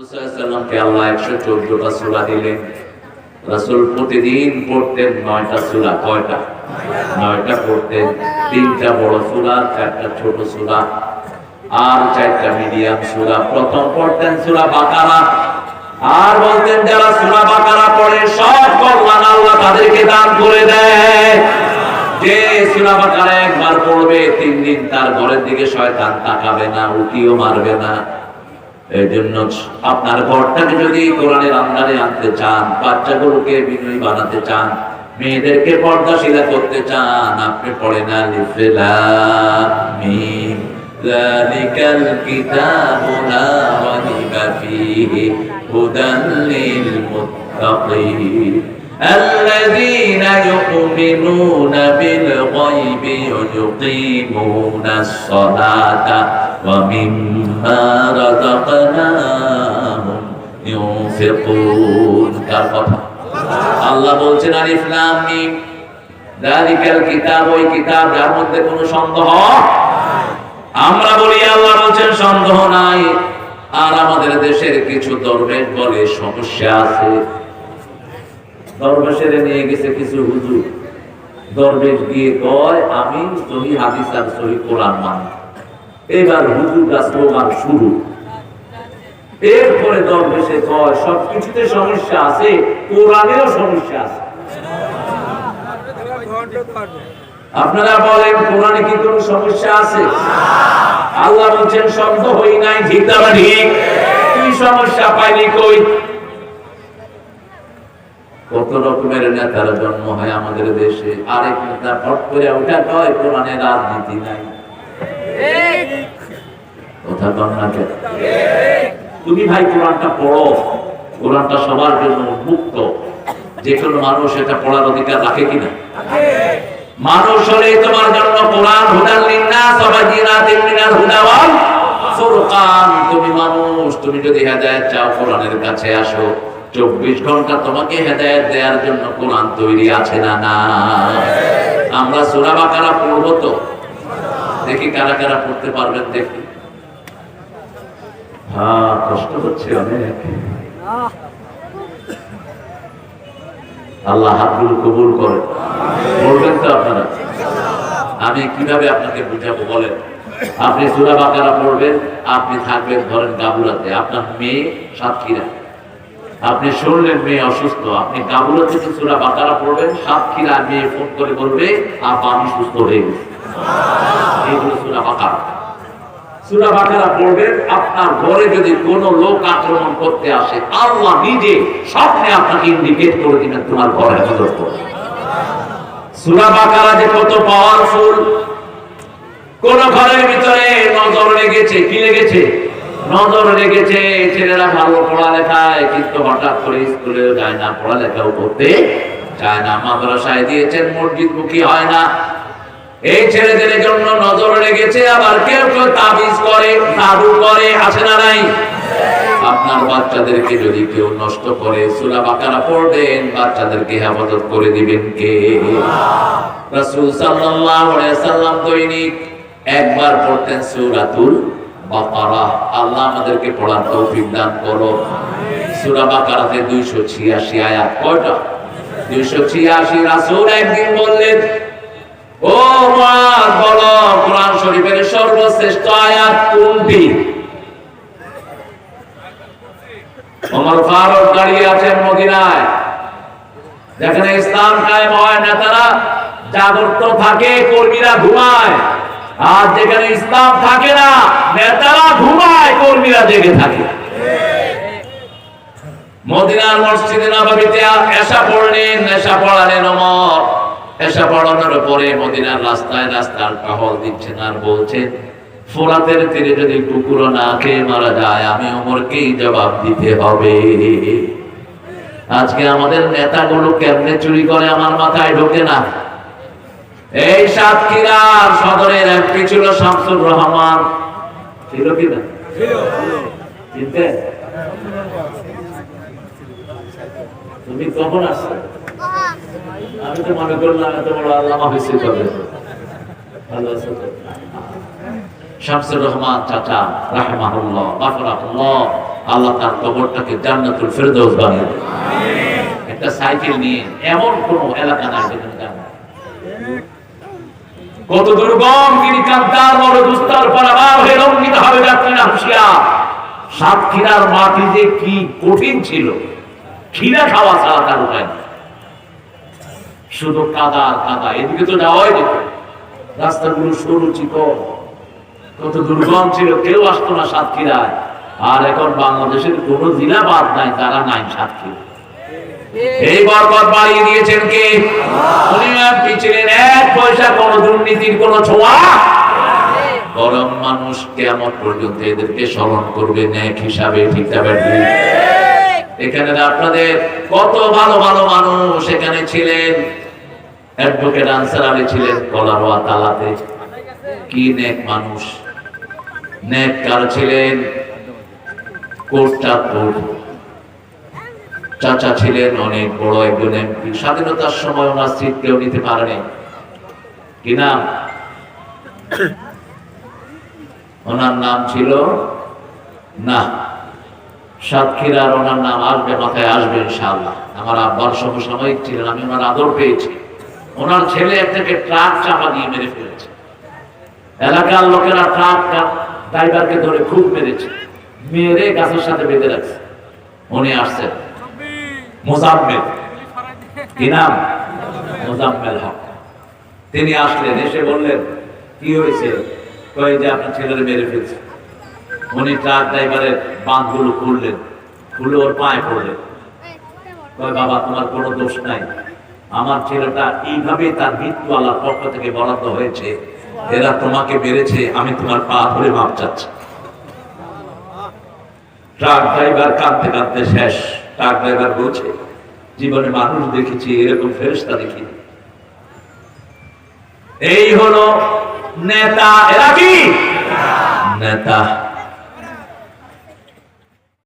সাল্লাল্লাহু আলাইহি আল্লাহ 114টা সূরা দিলেন। রাসূল প্রতিদিন পড়তেন 9টা সূরা। কয়টা? 9টা পড়তেন। 3টা বড় সূরা, 4টা ছোট সূরা আর 4টা মিডিয়াম সূরা। প্রথম পড়তেন সূরা বাকারা আর বলতেন যারা সূরা বাকারা পড়ে সব কল্যাণ আল্লাহ তাদেরকে দান করে দেয়। যে সূরা বাকারা একবার পড়বে 3 দিন তার ঘরের দিকে শয়তান তাকাবে না, উকিও মারবে না। এজন্য আপনার ঘরটাকে যদি কোরআনের আন্ডারে আনতে চান, বাচ্চাগুলোকে বিনয়ী বানাতে চান, মেয়েদেরকে পর্দাশীলা করতে চান, আপনি পড়েন আলিফ লাম মিম যালিকাল কিতাবু লা রাইবা ফীহি হুদাল লিল মুত্তাকিন আল্লাযীনা ইউমিনুনা বিল গায়বি ওয়ায়ুকিমুনাস সালাতা ওয়া মিম্মা রাযাকনাহুম ইউনফিকুন। কার কথা? আল্লাহ বলছেন আলিফ লাম মিম যালিকাল কিতাব, ওই কিতাব যার মধ্যে কোনো সন্দেহ। আমরা বলি আল্লাহ বলছেন সন্দেহ নাই। আর আমাদের দেশের কিছু দরবেশ বলে সমস্যা আছে। দরবেশের নিয়ে গেছে কিছু হুজুর, দরবেশ গিয়ে কয় আমি সহিহ হাদিস আর সহিহ কোরআন মানি। এবার হুজুররা স্লোগান শুরু। এরপরে দরবেশে কয় সবকিছুতে সমস্যা আছে, কোরআনেও সমস্যা আছে। আপনারা বলেন কোরআনে কি কোনো সমস্যা আছে? আল্লাহ বলছেন সন্দেহ হই নাই, ঠিক না ঠিক? তুই সমস্যা পাইনি কই? কত রকমের নেতার জন্ম হয় আমাদের দেশে। আরেক নেতা ফট করে ওটা কয় কোরআনে রাজনীতি নাই। কথা কন না কেন? তুমি ভাই কোরআনটা পড়ো। কোরআনটা সবার জন্য মুক্ত। যে কোনো মানুষ এটা পড়ার অধিকার রাখে কিনা? মানুষ হলে তোমার জন্য কোরআন হুদাল লিন্নাস ওয়া বায়িনাতিন মিনাল হুদা ওয়াল ফুরকান। তুমি মানুষ, তুমি যদি হেদায়েত চাও কোরআনের কাছে আসো। 24 ঘন্টা তোমাকে হেদায়েত দেওয়ার জন্য কোরআন তৈরি আছে না? না। আমরা সূরা বাকারা পড়ব তো, দেখি কারা কারা পড়তে পারবেন দেখি। হ্যাঁ, কষ্ট হচ্ছে অনেক। আল্লাহ হাতগুলো কবুল করে। বলবেন তো আপনারা? আমি কিভাবে আপনাকে বুঝাবো বলেন? আপনি সূরা বাকারা পড়বেন, আপনি থাকবেন ধরেন গাবুরাতে, আপনার মেয়ে সাতক্ষীরা। আপনি শুনলেন মেয়ে অসুস্থ, আপনি গাবুরা থেকে সূরা বাকারা পড়বেন, সাতক্ষীরা মেয়ে ফোন করে বলবে আপা আমি সুস্থ হয়ে গেছি। এইগুলো সূরা বাকারা। সূরা বাকারা পড়বেন, আপনার ঘরে যদি কোনো লোক আক্রমণ করতে আসে আল্লাহ নিজে স্বপ্নে আপনাকে ইন্ডিকেট করে দিবেন তোমার ঘরে হেফাজত করবে। সূরা বাকারা যে কত পাওয়ারফুল। কোন ঘরের ভিতরে নজর লেগেছে, কি লেগেছে? নজর লেগেছে। ছেলেরা ভালো পড়ালেখায় কিন্তু হঠাৎ করে স্কুলেও যায় না, পড়ালেখাও করতে চায় না, মাদ্রাসায় দিয়েছেন মসজিদমুখী হয় না। এই ছেলেদের জন্য নজর লেগেছে। আবার কেউ কেউ তাবিজ করে, জাদু করে, আছে না নাই? আপনার বাচ্চাদেরকে যদি কেউ নষ্ট করে সূরা বাকারা পড়বেন, বাচ্চাদেরকে হেফাজত করে দিবেন কে? রাসূল সাল্লাল্লাহু আলাইহি সাল্লাম দৈনিক একবার পড়তেন সূরাতুল বাকারা। আল্লাহ আমাদেরকে পড়ার তৌফিক দান করো। সূরা বাকারাতে 286 আয়াত। কয়টা? 286। রাসূল একদিন বললেন, ও মুআয বলো কোরআন শরীফের সর্বশ্রেষ্ঠ আয়াত কোনটি? ওমর ফারুক দাঁড়িয়ে আছেন মদিনায়, যেখানে ইসলাম কায়েম হয়, নেতারা জাগ্রত থাকে, কর্মীরা ঘুমায়। আর যেখানে ইসলাম থাকে না, নেতারা ঘুমায়, কর্মীরা জেগে থাকে। মদিনার মসজিদে নববীতে এশা পড়লেন, এশা পড়ালেন ওমর। এশা পড়ানোর পরে মদিনার রাস্তায় রাস্তার টহল দিচ্ছেন আর বলছেন, ফোরাতের তীরে যদি কুকুরও না খেয়ে মারা যায় আমি ওমরকেই জবাব দিতে হবে। আজকে আমাদের নেতাগুলো কেমনে চুরি করে আমার মাথায় ঢোকে না। এই সাতক্ষীরার সদরের এমপি ছিল শামসুর রহমান, ছিল কি না? চিনতে? তুমি কখন আসছো? আমি তো মনে করলাম এত বড় আল্লামা হয়েছে তবে। ভালো আছো তো? শামসুর রহমান চাচা রাহিমাহুল্লাহ, গাফরাহুল্লাহ, আল্লাহ তার কবরটাকে জান্নাতুল ফেরদৌস বানিয়ে দেবে। একটা সাইকেল নিয়ে এমন কোন এলাকা নাই যেখানে যান না। কত দুর্গম তিনি কান্তার বড় দুস্তার পারাবার হয়ে লঙ্ঘিত হবে যাত্রীরা হুঁশিয়ার। সাতক্ষীরার মাটি যে কি কঠিন ছিল, খিরা খাওয়া ছাড়া তার উপায় নেই। শুধু কাদা আর কাদা, এদিকে তো যাওয়াই যেত, রাস্তাগুলো সরু চিকন, কত দুর্গম ছিল, কেউ আসতো না সাতক্ষীরায়। আর এখন বাংলাদেশের কোন জেলা বাদ নাই, তারা নাই সাতক্ষীরা। এই বরকত বাড়িয়ে দিয়েছেন কে? উনি ছিলেন এক পয়সা কোন দুর্নীতির কোন ছোঁয়া। বরং মানুষ কিয়ামত পর্যন্ত এদেরকে স্মরণ করবে ন্যাক হিসাবে, ঠিক না ব্যাঠি? এখানে আপনাদের কত ভালো ভালো মানুষ এখানে ছিলেন। অ্যাডভোকেট আনসার আলী ছিলেন কলারোয়া তালাতে, কি নেক মানুষ, নেককার ছিলেন কোটচাঁদপুর। চাচা ছিলেন অনেক বড় একজন এমপি, স্বাধীনতার সময় ওনার সিট কেউ নিতে পারেনি। কি নাম? ওনার নাম ছিল না সাতক্ষীরার, ওনার নাম আসবে, মাথায় আসবে ইনশাআল্লাহ। আমার আব্বার সমসাময়িক ছিলেন, আমি ওনার আদর পেয়েছি। ওনার ছেলে একটাকে ট্রাক চাপা দিয়ে মেরে ফেলেছে। এলাকার লোকেরা ট্রাক ড্রাইভারকে ধরে খুব মেরেছে, মেরে গাছের সাথে বেঁধে রাখছে। উনি আসছেন, মোজাম্মেল, কি নাম? মোজাম্মেল হক। তিনি আসলেন, এসে বললেন কি হয়েছে? কই যে আপনার ছেলের মেরে ফেলছে। উনি ট্রাক ড্রাইভারের বাঁধগুলো খুললেন, খুলে ওর পায়ে পড়লেন। কয় বাবা তোমার কোনো দোষ নাই, আমার ছেলেটা এইভাবে তার মৃত্যু আল্লাহর পক্ষ থেকে বরাদ্দ হয়েছে, এরা তোমাকে মেরেছে, আমি তোমার পা ধরে মাপ চাচ্ছি। ট্রাক ড্রাইভার কাঁদতে কাঁদতে শেষ। ট্রাক ড্রাইভার বলছে জীবনে মানুষ দেখেছি, এরকম ফেরেশতা দেখিনি। এই হলো নেতা। এরা কি নেতা?